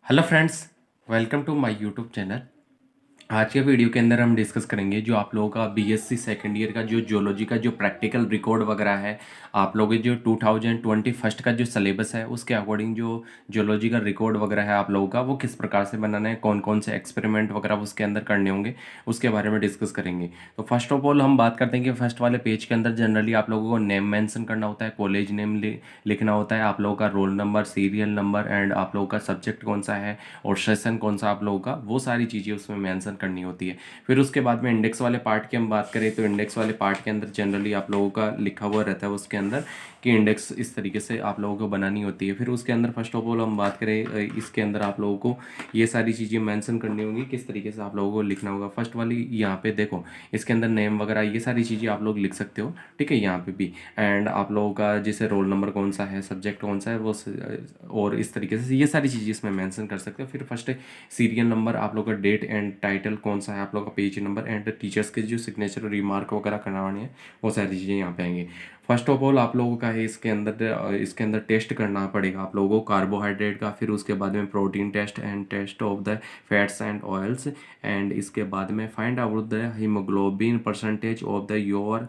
Hello friends, welcome to my YouTube channel. आज के video के अंदर हम डिस्कस करेंगे जो आप लोगों का बीएससी सेकेंड ईयर का जो जियोलॉजी का जो प्रैक्टिकल रिकॉर्ड वगैरह है। आप लोगों के जो 2021 का जो सिलेबस है उसके अकॉर्डिंग जो जियोलॉजी का रिकॉर्ड वगैरह है आप लोगों का वो किस प्रकार से बनाना है, कौन कौन से एक्सपेरिमेंट वगैरह उसके अंदर करने होंगे, उसके बारे में डिस्कस करेंगे। तो फर्स्ट ऑफ ऑल हम बात करते हैं कि फर्स्ट वाले पेज के अंदर जनरली आप लोगों को नेम मेंशन करना होता है, कॉलेज नेम लिखना होता है, आप लोगों का roll number, serial number and आप लोगों का सब्जेक्ट कौन सा है और सेशन कौन सा आप लोगों का, वो सारी चीज़ें उसमें मेंशन करनी होती है। फिर उसके बाद में इंडेक्स वाले पार्ट की हम बात करें तो इंडेक्स वाले पार्ट के अंदर जनरली आप लोगों का लिखा हुआ रहता है उसके अंदर कि इंडेक्स इस तरीके से आप लोगों को बनानी होती है। फिर उसके अंदर फर्स्ट ऑफ ऑल हम बात करें इसके अंदर आप लोगों को ये सारी चीज़ें मेंशन करनी होंगी, किस तरीके से आप लोगों को लिखना होगा। फर्स्ट वाली यहाँ पे देखो, इसके अंदर नेम वगैरह ये सारी चीज़ें आप लोग लिख सकते हो, ठीक है, यहाँ पे भी। एंड आप लोगों का जैसे रोल नंबर कौन सा है, सब्जेक्ट कौन सा है, वो और इस तरीके से ये सारी चीज़ें इसमें मेंशन कर सकते हो। फिर फर्स्ट सीरियल नंबर, आप लोग का डेट एंड टाइटल कौन सा है, आप लोग का पेज नंबर एंड टीचर्स के जो सिग्नेचर रिमार्क वगैरह करवाने हैं वो सारी चीज़ें यहाँ पे आएंगे। फर्स्ट ऑफ ऑल आप लोगों का है इसके अंदर टेस्ट करना पड़ेगा आप लोगों को कार्बोहाइड्रेट का। फिर उसके बाद में protein test and test of the fats and oils एंड इसके बाद में find out the haemoglobin percentage of the your,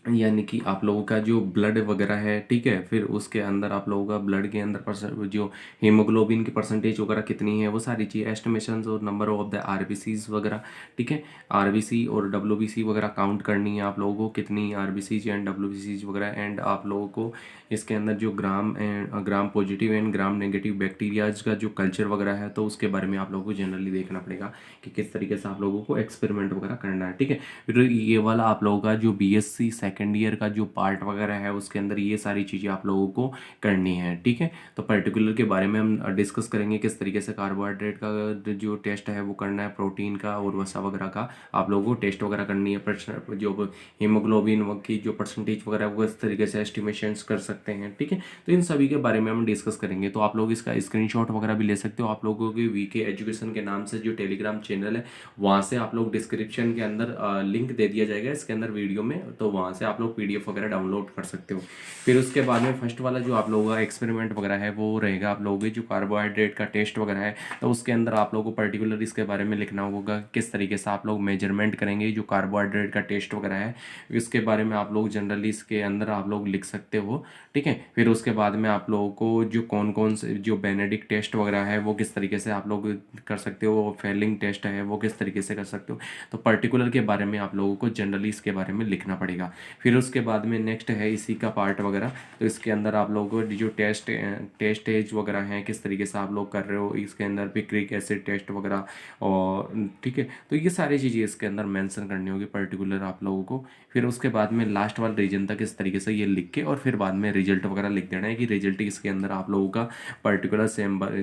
यानी कि आप लोगों का जो ब्लड वगैरह है, ठीक है। फिर उसके अंदर आप लोगों का ब्लड के अंदर जो हीमोग्लोबिन की परसेंटेज वगैरह कितनी है वो सारी चीज़, एस्टिमेशन और नंबर ऑफ द आरबीसीज वगैरह, ठीक है। आरबीसी और डब्ल्यूबीसी वगैरह काउंट करनी है आप लोगों को, कितनी आरबीसीज एंड डब्ल्यूबीसीज वगैरह। एंड आप लोगों को इसके अंदर जो gram positive and gram negative bacterias का जो कल्चर वगैरह है तो उसके बारे में आप लोगों को जनरली देखना पड़ेगा कि किस तरीके से आप लोगों को एक्सपेरिमेंट वगैरह करना है, ठीक है। फिर ये वाला आप लोगों का जो बीएससी सेकेंड ईयर का जो पार्ट वगैरह है उसके अंदर ये सारी चीज़ें आप लोगों को करनी है, ठीक है। तो पर्टिकुलर के बारे में हम डिस्कस करेंगे किस तरीके से कार्बोहाइड्रेट का जो टेस्ट है वो करना है, प्रोटीन का और वसा वगैरह का आप लोगों को टेस्ट वगैरह करनी है। जो हीमोग्लोबिन की जो परसेंटेज वगैरह वो इस तरीके से एस्टिमेशंस कर सकते हैं, ठीक है। तो इन सभी के बारे में हम डिस्कस करेंगे। तो आप लोग इसका स्क्रीनशॉट वगैरह भी ले सकते हो। आप लोगों के वीके एजुकेशन के नाम से जो टेलीग्राम चैनल है वहाँ से आप लोग डिस्क्रिप्शन के अंदर लिंक दे दिया जाएगा इसके अंदर वीडियो में, तो वहाँ से आप लोग पीडीएफ वगैरह डाउनलोड कर सकते हो। फिर उसके बाद में फर्स्ट वाला जो आप लोगों का एक्सपेरिमेंट वगैरह है वो रहेगा आप लोगों के जो कार्बोहाइड्रेट का टेस्ट वगैरह है, तो उसके अंदर आप लोगों को पर्टिकुलर इसके बारे में लिखना होगा किस तरीके से आप लोग मेजरमेंट करेंगे जो कार्बोहाइड्रेट का टेस्ट वगैरह है, इसके बारे में आप लोग जनरली इसके अंदर आप लोग लिख सकते हो, ठीक है। फिर उसके बाद में आप लोगों को जो कौन कौन से जो बेनेडिक्ट टेस्ट वगैरह है वो किस तरीके से आप लोग कर सकते हो, फेलिंग टेस्ट है वो किस तरीके से कर सकते हो, तो पर्टिकुलर के बारे में आप लोगों को जनरली इसके बारे में लिखना पड़ेगा। फिर उसके बाद में नेक्स्ट है इसी का पार्ट वगैरह, तो इसके अंदर आप लोगों को जो टेस्ट एज वगैरह हैं किस तरीके से आप लोग कर रहे हो, इसके अंदर पिक्रिक एसिड टेस्ट वगैरह और, ठीक है। तो ये सारी चीज़ें इसके अंदर मेंशन करनी होगी पर्टिकुलर आप लोगों को। फिर उसके बाद में लास्ट वाले रीजन तक इस तरीके से ये लिख के और फिर बाद में रिजल्ट वगैरह लिख देना है कि रिजल्ट इसके अंदर आप लोगों का पर्टिकुलर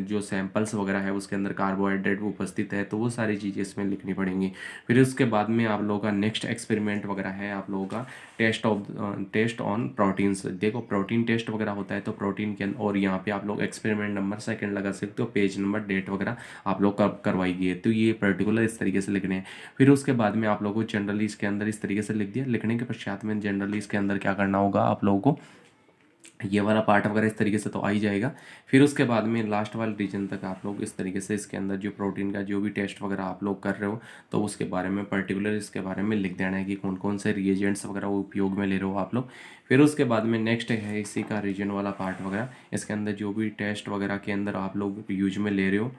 जो सैंपल्स वगैरह है उसके अंदर कार्बोहाइड्रेट वो उपस्थित है, तो वो सारी चीज़ें इसमें लिखनी पड़ेंगी। फिर उसके बाद में आप लोगों का नेक्स्ट एक्सपेरिमेंट वगैरह है आप लोगों का टेस्ट ऑन प्रोटीन्स। देखो प्रोटीन टेस्ट वगैरह होता है तो प्रोटीन के अंदर, और यहाँ पे आप लोग एक्सपेरिमेंट नंबर सेकंड लगा सकते हो, पेज नंबर, डेट वगैरह आप लोग कब करवाइए, तो ये पर्टिकुलर इस तरीके से लिखने हैं। फिर उसके बाद में आप लोगों को जनरली इसके अंदर इस तरीके से लिख दिया। लिखने के पश्चात में जनरली इसके अंदर क्या करना होगा आप लोगों को, ये वाला पार्ट वगैरह इस तरीके से तो आ ही जाएगा। फिर उसके बाद में लास्ट वाले रीजन तक आप लोग इस तरीके से इसके अंदर जो प्रोटीन का जो भी टेस्ट वगैरह आप लोग कर रहे हो तो उसके बारे में पर्टिकुलर इसके बारे में लिख देना है कि कौन कौन से रिएजेंट्स वगैरह वो उपयोग में ले रहे हो आप लोग। फिर उसके बाद में नेक्स्ट है इसी का रीजन वाला पार्ट वगैरह, इसके अंदर जो भी टेस्ट वगैरह के अंदर आप लोग यूज में ले रहे हो,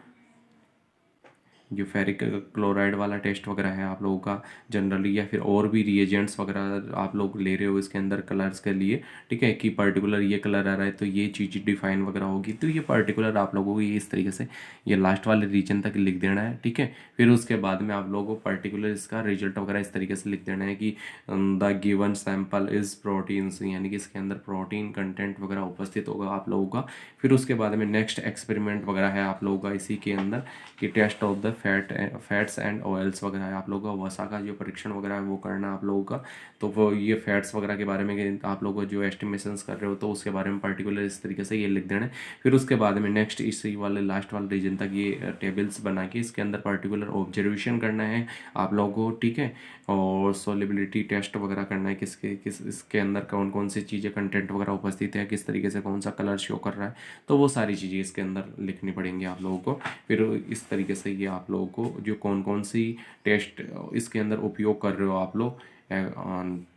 जो फेरिक क्लोराइड वाला टेस्ट वगैरह है आप लोगों का जनरली, या फिर और भी रिएजेंट्स वगैरह आप लोग ले रहे हो इसके अंदर कलर्स के लिए, ठीक है, कि पर्टिकुलर ये कलर आ रहा है तो ये चीज़ डिफाइन वगैरह होगी, तो ये पर्टिकुलर आप लोगों को ये इस तरीके से ये लास्ट वाले रीजन तक लिख देना है, ठीक है। फिर उसके बाद में आप लोगों को पर्टिकुलर इसका रिजल्ट वगैरह इस तरीके से लिख देना है कि the given sample is proteins, यानी कि इसके अंदर प्रोटीन कंटेंट वगैरह उपस्थित होगा आप लोगों का। फिर उसके बाद में नेक्स्ट एक्सपेरिमेंट वगैरह है आप लोगों का इसी के अंदर कि test of the fats and oils वगैरह है आप लोगों का, वसा का जो परीक्षण वगैरह है वो करना आप लोगों का। तो वो ये फैट्स वगैरह के बारे में आप लोगों को जो एस्टिमेशंस कर रहे हो तो उसके बारे में पर्टिकुलर इस तरीके से ये लिख देना है। फिर उसके बाद में नेक्स्ट इसी वाले लास्ट वाले रीजन तक ये टेबल्स बना के इसके अंदर पर्टिकुलर ऑब्जर्वेशन करना है आप लोगों को, ठीक है। और सोलिबिलिटी टेस्ट वगैरह करना है किस इसके अंदर कौन कौन सी चीज़ें कंटेंट वगैरह उपस्थित है, किस तरीके से कौन सा कलर शो कर रहा है, तो वो सारी चीज़ें इसके अंदर लिखनी पड़ेंगी आप लोगों को। फिर इस तरीके से ये आप लोगों को जो कौन कौन सी टेस्ट इसके अंदर उपयोग कर रहे हो आप लोग,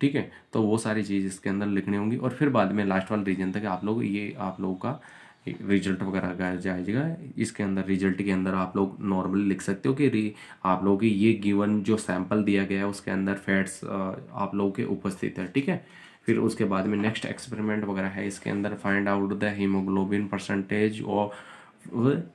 ठीक है, तो वो सारी चीज़ इसके अंदर लिखनी होंगी। और फिर बाद में लास्ट वाले रीजन तक आप लोग ये आप लोगों का रिजल्ट वगैरह का जाएगा। इसके अंदर रिजल्ट के अंदर आप लोग नॉर्मली लिख सकते हो कि आप लोगों की ये गिवन जो सैंपल दिया गया है उसके अंदर फैट्स आप लोगों के उपस्थित है, ठीक है। फिर उसके बाद में नेक्स्ट एक्सपेरिमेंट वगैरह है इसके अंदर, find out the haemoglobin percentage of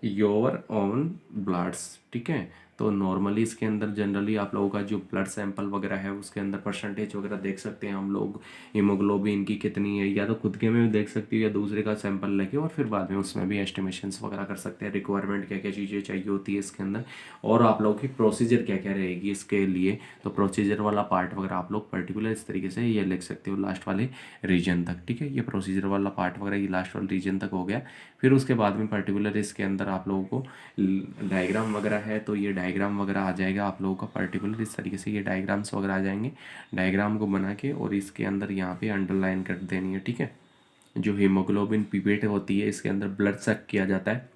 your own bloods, ठीक है। तो नॉर्मली इसके अंदर जनरली आप लोगों का जो ब्लड सैंपल वगैरह है उसके अंदर परसेंटेज वगैरह देख सकते हैं हम लोग, हीमोग्लोबिन की कितनी है, या तो खुद के में भी देख सकते हो या दूसरे का सैंपल लेके, और फिर बाद में उसमें भी एस्टिमेशंस वगैरह कर सकते हैं, रिक्वायरमेंट क्या क्या चीज़ें चाहिए होती है इसके अंदर, और आप लोगों की प्रोसीजर क्या क्या रहेगी इसके लिए। तो प्रोसीजर वाला पार्ट वगैरह आप लोग पर्टिकुलर इस तरीके से ये लिख सकते हो लास्ट वाले रीजन तक, ठीक है। ये प्रोसीजर वाला पार्ट वगैरह ये लास्ट वाले रीजन तक हो गया। फिर उसके बाद में पर्टिकुलर इसके अंदर आप लोगों को डायग्राम वगैरह है तो ये डायग्राम वगैरह आ जाएगा आप लोगों का पर्टिकुलर इस तरीके से, ये डायग्राम्स वगैरह आ जाएंगे। डायग्राम को बना के और इसके अंदर यहाँ पे अंडरलाइन कर देनी है, ठीक है। जो हीमोग्लोबिन पिपेट होती है इसके अंदर ब्लड सक किया जाता है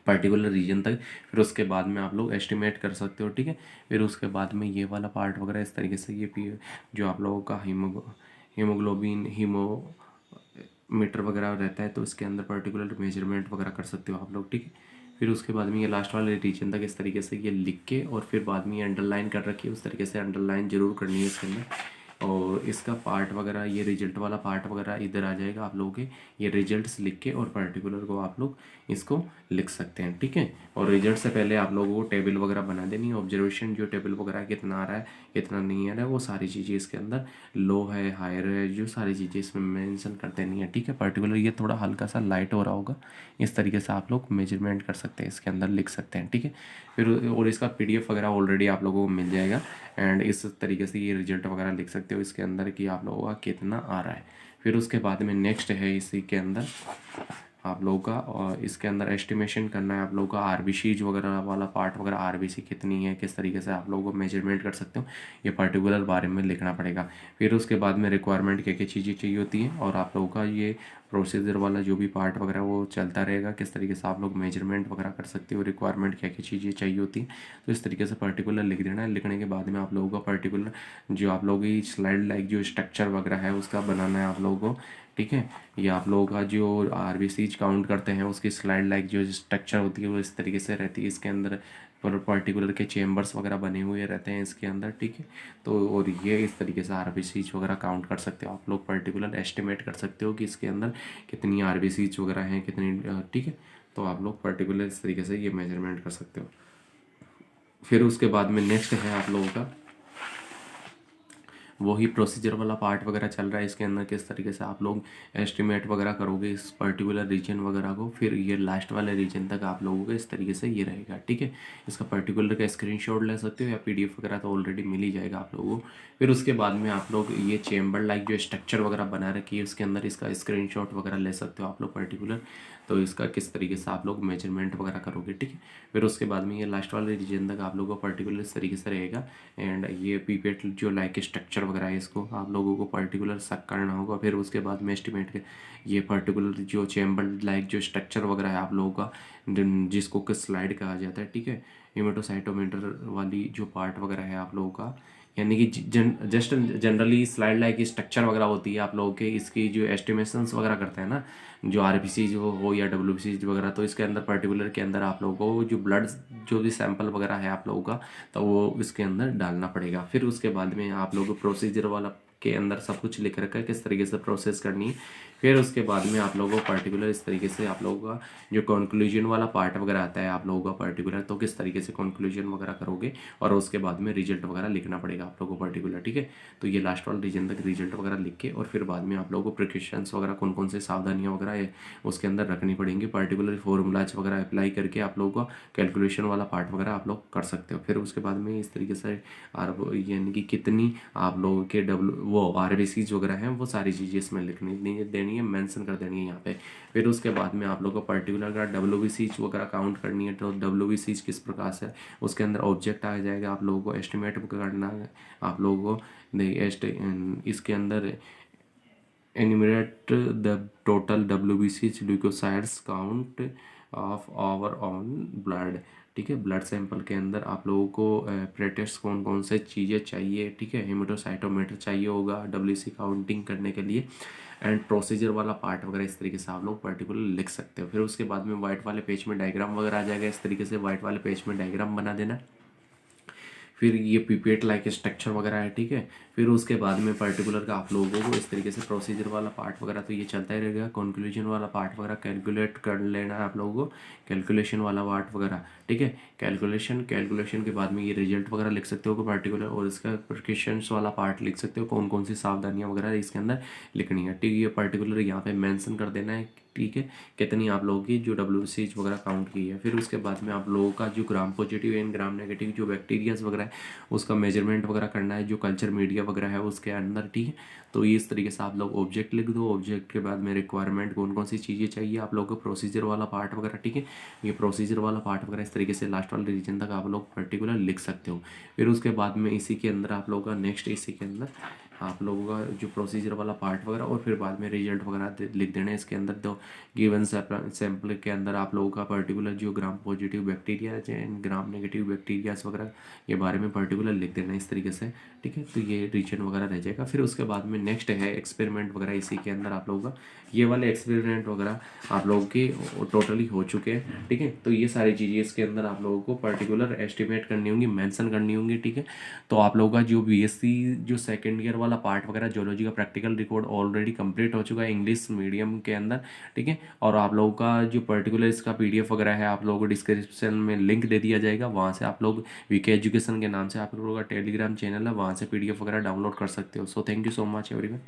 पर्टिकुलर रीजन तक, फिर उसके बाद में आप लोग एस्टिमेट कर सकते हो, ठीक है। फिर उसके बाद में ये वाला पार्ट वगैरह इस तरीके से ये जो आप लोगों का हीमोग्लोबिन मीटर वगैरह रहता है तो इसके अंदर पर्टिकुलर मेजरमेंट वगैरह कर सकते हो आप लोग, ठीक है। फिर उसके बाद में ये लास्ट वाले रीजन तक इस तरीके से ये लिख के और फिर बाद में ये अंडरलाइन कर रखी है, उस तरीके से अंडरलाइन जरूर करनी है इसके अंदर। और इसका पार्ट वगैरह ये रिजल्ट वाला पार्ट वगैरह इधर आ जाएगा आप लोगों के, ये रिजल्ट्स लिख के और पर्टिकुलर को आप लोग इसको लिख सकते हैं, ठीक है। और रिजल्ट से पहले आप लोगों को टेबल वगैरह बना देनी है, ऑब्जर्वेशन जो टेबल वगैरह कितना आ रहा है कितना नहीं आ रहा है वो सारी चीज़ें इसके अंदर, लो है हायर है जो सारी चीज़ें इसमें मेंशन कर देनी है, ठीक है। पर्टिकुलर ये थोड़ा हल्का सा लाइट हो रहा होगा, इस तरीके से आप लोग मेजरमेंट कर सकते हैं इसके अंदर लिख सकते हैं, ठीक है। फिर और इसका PDF वगैरह ऑलरेडी आप लोगों को मिल जाएगा एंड इस तरीके से ये रिजल्ट वगैरह लिख सकते हो इसके अंदर कि आप लोगों का कितना आ रहा है। फिर उसके बाद में नेक्स्ट है इसी के अंदर आप लोगों का, और इसके अंदर एस्टिमेशन करना है आप लोगों का RBCs वगैरह वाला पार्ट वगैरह, RBC कितनी है किस तरीके से आप लोगों को मेजरमेंट कर सकते हो ये पर्टिकुलर बारे में लिखना पड़ेगा। फिर उसके बाद में रिक्वायरमेंट क्या क्या चीज़ें चाहिए होती हैं और आप लोगों का ये प्रोसीजर वाला जो भी पार्ट वगैरह वो चलता रहेगा, किस तरीके से आप लोग मेजरमेंट वगैरह कर सकते हो, रिक्वायरमेंट क्या क्या चीज़ें चाहिए होती हैं, तो इस तरीके से पर्टिकुलर लिख देना है। लिखने के बाद में आप लोगों का पर्टिकुलर जो आप लोगों की स्लाइड लाइक जो स्ट्रक्चर वगैरह है उसका बनाना है आप लोगों को, ठीक है। ये आप लोगों का जो RBCs काउंट करते हैं उसकी स्लाइड लाइक जो स्ट्रक्चर होती है वो इस तरीके से रहती है, इसके अंदर पर्टिकुलर के चेम्बर्स वगैरह बने हुए रहते हैं इसके अंदर, ठीक है। तो और ये इस तरीके से RBCs वगैरह काउंट कर सकते हो आप लोग, पर्टिकुलर एस्टिमेट कर सकते हो कि इसके अंदर कितनी RBCs वगैरह हैं कितनी, ठीक है। तो आप लोग पर्टिकुलर इस तरीके से ये मेजरमेंट कर सकते हो। फिर उसके बाद में नेक्स्ट है आप लोगों का वही प्रोसीजर वाला पार्ट वगैरह चल रहा है इसके अंदर, किस तरीके से आप लोग एस्टिमेट वगैरह करोगे इस पर्टिकुलर रीजन वगैरह को। फिर ये लास्ट वाले रीजन तक आप लोगों को इस तरीके से ये रहेगा, ठीक है। इसका पर्टिकुलर का स्क्रीनशॉट ले सकते हो या PDF वगैरह तो ऑलरेडी मिल ही जाएगा आप लोगों को। फिर उसके बाद में आप लोग ये चेम्बर लाइक जो स्ट्रक्चर वगैरह बना रखी है उसके अंदर इसका स्क्रीनशॉट वगैरह ले सकते हो आप लोग पर्टिकुलर, तो इसका किस तरीके से आप लोग मेजरमेंट वगैरह करोगे, ठीक है। फिर उसके बाद में ये लास्ट वाले रीजन तक आप लोगों को पर्टिकुलर इस तरीके से रहेगा एंड ये पीपेट जो लाइक स्ट्रक्चर वगैरह है इसको आप लोगों को पर्टिकुलर सक करना होगा। फिर उसके बाद में एस्टिमेट के ये पर्टिकुलर जो चैम्बर लाइक जो स्ट्रक्चर वगैरह है आप लोगों का जिसको कि स्लाइड कहा जाता है, ठीक है। हेमेटोसाइटोमीटर वाली जो पार्ट वगैरह है आप लोगों का, यानी कि just generally slide like structure वगैरह होती है आप लोगों के, इसकी जो एस्टिमेशंस वगैरह करते हैं ना जो RBC जो हो या WBC वगैरह, तो इसके अंदर पर्टिकुलर के अंदर आप लोगों को जो ब्लड जो भी सैंपल वगैरह है आप लोगों का तो वो इसके अंदर डालना पड़ेगा। फिर उसके बाद में आप लोगों को प्रोसीजर वाला के अंदर सब कुछ लिख रखा है किस तरीके से प्रोसेस करनी है। फिर उसके बाद में आप लोगों को पर्टिकुलर इस तरीके से आप लोगों का जो कंक्लूजन वाला पार्ट वगैरह आता है आप लोगों का पर्टिकुलर, तो किस तरीके से कंक्लूजन वगैरह करोगे और उसके बाद में रिजल्ट वगैरह लिखना पड़ेगा आप लोगों को पर्टिकुलर, ठीक है। तो ये लास्ट वाला रीजन तक रिजल्ट वगैरह लिख के और फिर बाद में आप लोगों को प्रिकॉशंस वगैरह कौन कौन से सावधानियाँ वगैरह है उसके अंदर रखनी पड़ेंगी, पर्टिकुलर फॉर्मूलाज वगैरह अप्लाई करके आप लोगों का कैलकुलेशन वाला पार्ट वगैरह आप लोग कर सकते हो। फिर उसके बाद में इस तरीके से यानी कि कितनी आप लोगों के वो RBCs वगैरह हैं वो सारी चीज़ें इसमें लिखनी देनी है, मेंशन कर देनी है यहाँ पे। फिर उसके बाद में आप लोगों को पर्टिकुलर अगर WBCs वगैरह काउंट करनी है तो WBCs किस प्रकार से उसके अंदर ऑब्जेक्ट आ जाएगा, आप लोगों को एस्टिमेट करना है आप लोगों को इसके अंदर enumerate the total WBCs leukocytes count of our own blood, ठीक है। ब्लड सैंपल के अंदर आप लोगों को प्लेटलेट्स कौन कौन से चीज़ें चाहिए, ठीक है। हेमेटोसाइटोमीटर चाहिए होगा WBC काउंटिंग करने के लिए, एंड प्रोसीजर वाला पार्ट वगैरह इस तरीके से आप लोग पर्टिकुलर लिख सकते हो। फिर उसके बाद में वाइट वाले पेज में डायग्राम वगैरह आ जाएगा, इस तरीके से वाइट वाले पेज में डायग्राम बना देना। फिर ये पीपेट लाइक स्ट्रक्चर वगैरह है, ठीक है। फिर उसके बाद में पर्टिकुलर का आप लोगों को इस तरीके से प्रोसीजर वाला पार्ट वगैरह तो ये चलता ही रहेगा। कंक्लूजन वाला पार्ट वगैरह कैलकुलेट कर लेना है आप लोगों को, कैलकुलेशन वाला पार्ट वगैरह, ठीक है। कैलकुलेशन के बाद में ये रिजल्ट वगैरह लिख सकते हो पर्टिकुलर, और इसका प्रिकॉशंस वाला पार्ट लिख सकते हो कौन कौन सी सावधानियाँ वगैरह इसके अंदर लिखनी है, ठीक है। ये पर्टिकुलर यहाँ पे मेंशन कर देना है, ठीक है, कितनी आप लोगों की जो WBCs वगैरह काउंट की है। फिर उसके बाद में आप लोगों का जो gram positive and gram negative जो बैक्टीरियाज वगैरह है उसका मेजरमेंट वगैरह करना है, जो कल्चर मीडिया वगैरह है उसके अंदर, ठीक है। तो ये इस तरीके से आप लोग ऑब्जेक्ट लिख दो, ऑब्जेक्ट के बाद में रिक्वायरमेंट कौन कौन सी चीज़ें चाहिए आप लोगों को, प्रोसीजर वाला पार्ट वगैरह, ठीक है। ये प्रोसीजर वाला पार्ट वगैरह इस तरीके से लास्ट वाले रीजन तक आप लोग पर्टिकुलर लिख सकते हो। फिर उसके बाद में इसी के अंदर आप लोगों का नेक्स्ट इसी के अंदर आप लोगों का जो प्रोसीजर वाला पार्ट वगैरह और फिर बाद में रिजल्ट वगैरह लिख देना है इसके अंदर। तो गिवन सैंपल के अंदर आप लोगों का पर्टिकुलर जो gram positive bacteria and gram negative bacterias वगैरह के बारे में पर्टिकुलर लिख देना है इस तरीके से, ठीक है। तो ये रीजन वगैरह रह जाएगा। फिर उसके बाद में नेक्स्ट है एक्सपेरिमेंट वगैरह, इसी के अंदर आप लोगों का ये वाले एक्सपेरिमेंट वगैरह आप लोगों के टोटली हो चुके हैं, ठीक है। तो ये सारी चीज़ें इसके अंदर आप लोगों को पर्टिकुलर एस्टिमेट करनी होंगी, मेंशन करनी होंगी, ठीक है। तो आप लोगों का जो BSc जो सेकेंड ईयर वाला पार्ट वगैरह जोलॉजी का प्रैक्टिकल रिकॉर्ड ऑलरेडी कंप्लीट हो चुका है इंग्लिश मीडियम के अंदर, ठीक है। और आप लोगों का जो पर्टिकुलर इसका PDF वगैरह है आप लोगों को डिस्क्रिप्शन में लिंक दे दिया जाएगा, वहाँ से आप लोग VK एजुकेशन के नाम से आप लोगों का टेलीग्राम चैनल है, वहाँ से PDF वगैरह डाउनलोड कर सकते हो। So thank you so much everyone.